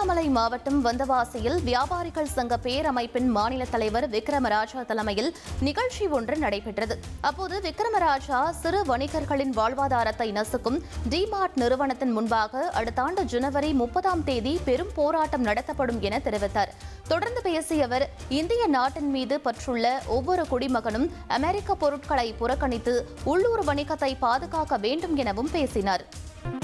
திருவண்ணாமலை மாவட்டம் வந்தவாசியில் வியாபாரிகள் சங்க பேரமைப்பின் மாநில தலைவர் விக்ரமராஜா தலைமையில் நிகழ்ச்சி ஒன்று நடைபெற்றது. அப்போது விக்ரமராஜா சிறு வணிகர்களின் வாழ்வாதாரத்தை நசுக்கும் டிமார்ட் நிறுவனத்தின் முன்பாக அடுத்த ஆண்டு ஜனவரி 30ஆம் தேதி பெரும் போராட்டம் நடத்தப்படும் என தெரிவித்தார். தொடர்ந்து பேசிய அவர், இந்திய நாட்டின் மீது பற்றுள்ள ஒவ்வொரு குடிமகனும் அமெரிக்க பொருட்களை புறக்கணித்து உள்ளூர் வணிகத்தை பாதுகாக்க வேண்டும் எனவும் பேசினார்.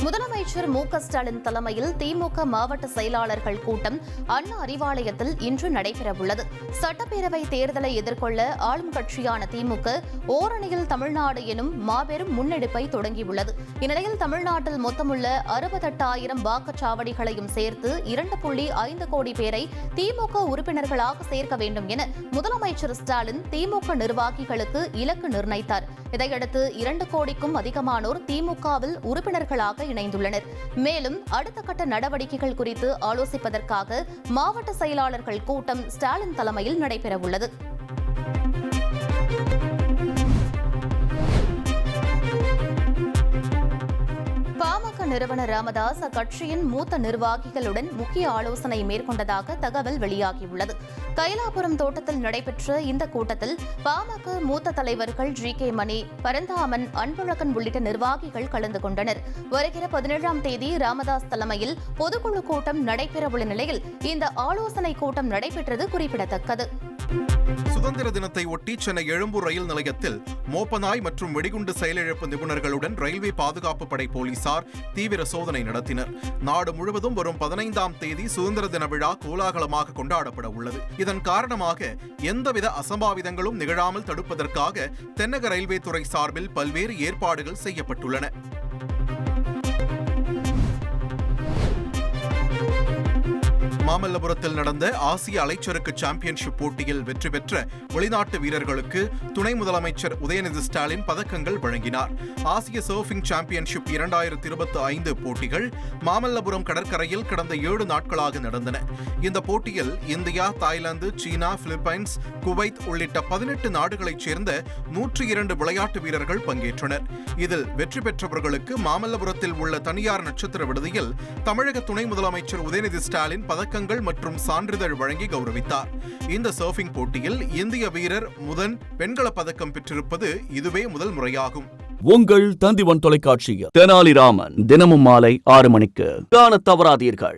முதலமைச்சர் மு.க.ஸ்டாலின் தலைமையில் திமுக மாவட்ட செயலாளர்கள் கூட்டம் அண்ணா அறிவாலயத்தில் இன்று நடைபெறவுள்ளது. சட்டப்பேரவை தேர்தலை எதிர்கொள்ள ஆளும் கட்சியான திமுக ஓரணியில் தமிழ்நாடு எனும் மாபெரும் முன்னெடுப்பை தொடங்கியுள்ளது. இந்நிலையில் தமிழ்நாட்டில் மொத்தமுள்ள 68,000 வாக்குச்சாவடிகளையும் சேர்த்து 2.5 கோடி பேரை திமுக உறுப்பினர்களாக சேர்க்க வேண்டும் என முதலமைச்சர் ஸ்டாலின் திமுக நிர்வாகிகளுக்கு இலக்கு நிர்ணயித்தார். இதையடுத்து 2 கோடிக்கும் அதிகமானோர் திமுகவில் உறுப்பினர்களாக இணைந்துள்ளனர். மேலும் அடுத்த கட்ட நடவடிக்கைகள் குறித்து ஆலோசிப்பதற்காக மாவட்ட செயலாளர்கள் கூட்டம் ஸ்டாலின் தலைமையில் நடைபெறவுள்ளது. பாமக நிறுவனர் ராமதாஸ் அக்கட்சியின் மூத்த நிர்வாகிகளுடன் முக்கிய ஆலோசனை மேற்கொண்டதாக தகவல் வெளியாகியுள்ளது. தைலாபுரம் தோட்டத்தில் நடைபெற்ற இந்த கூட்டத்தில் பாமக மூத்த தலைவர்கள் ஜி.கே. மணி, பரந்தாமன், அன்பழகன் உள்ளிட்ட நிர்வாகிகள் கலந்து கொண்டனர். வருகிற 17ஆம் தேதி ராமதாஸ் தலைமையில் பொதுக்குழு கூட்டம் நடைபெறவுள்ள நிலையில் இந்த ஆலோசனை கூட்டம் நடைபெற்றது குறிப்பிடத்தக்கது. சுதந்திர தினத்தை ஒட்டி சென்னை எழும்பூர் ரயில் நிலையத்தில் மோப்பநாய் மற்றும் வெடிகுண்டு செயலிழப்பு நிபுணர்களுடன் ரயில்வே பாதுகாப்பு படை போலீசார் தீவிர சோதனை நடத்தினர். நாடு முழுவதும் வரும் 15ஆம் தேதி சுதந்திர தின விழா கோலாகலமாக கொண்டாடப்பட உள்ளது. இதன் காரணமாக எந்தவித அசம்பாவிதங்களும் நிகழாமல் தடுப்பதற்காக தென்னக ரயில்வே துறை சார்பில் பல்வேறு ஏற்பாடுகள் செய்யப்பட்டுள்ளன. மாமல்லபுரத்தில் நடந்த ஆசிய அலைச்சறுக்கு சாம்பியன்ஷிப் போட்டியில் வெற்றி பெற்ற வெளிநாட்டு வீரர்களுக்கு துணை முதலமைச்சர் உதயநிதி ஸ்டாலின் பதக்கங்கள் வழங்கினார். ஆசிய சர்ஃபிங் சாம்பியன்ஷிப் 2025 போட்டிகள் மாமல்லபுரம் கடற்கரையில் கடந்த 7 நாட்களாக நடந்தன. இந்த போட்டியில் இந்தியா, தாய்லாந்து, சீனா, பிலிப்பைன்ஸ், குவைத் உள்ளிட்ட 18 நாடுகளைச் சேர்ந்த 102 விளையாட்டு வீரர்கள் பங்கேற்றனர். இதில் வெற்றி பெற்றவர்களுக்கு மாமல்லபுரத்தில் உள்ள தனியார் நட்சத்திர விடுதியில் தமிழக துணை முதலமைச்சர் உதயநிதி ஸ்டாலின் பதக்கங்கள் மற்றும் சான்றிதழ் வழங்கி கௌரவித்தார். இந்த சர்ஃபிங் போட்டியில் இந்திய வீரர் முதன் வெண்கல பதக்கம் பெற்றிருப்பது இதுவே முதல் முறையாகும். உங்கள் தந்திவன் தொலைக்காட்சியில் தெனாலிராமன் தினமும் மாலை 6 மணிக்கு காணத் தவறாதீர்கள்.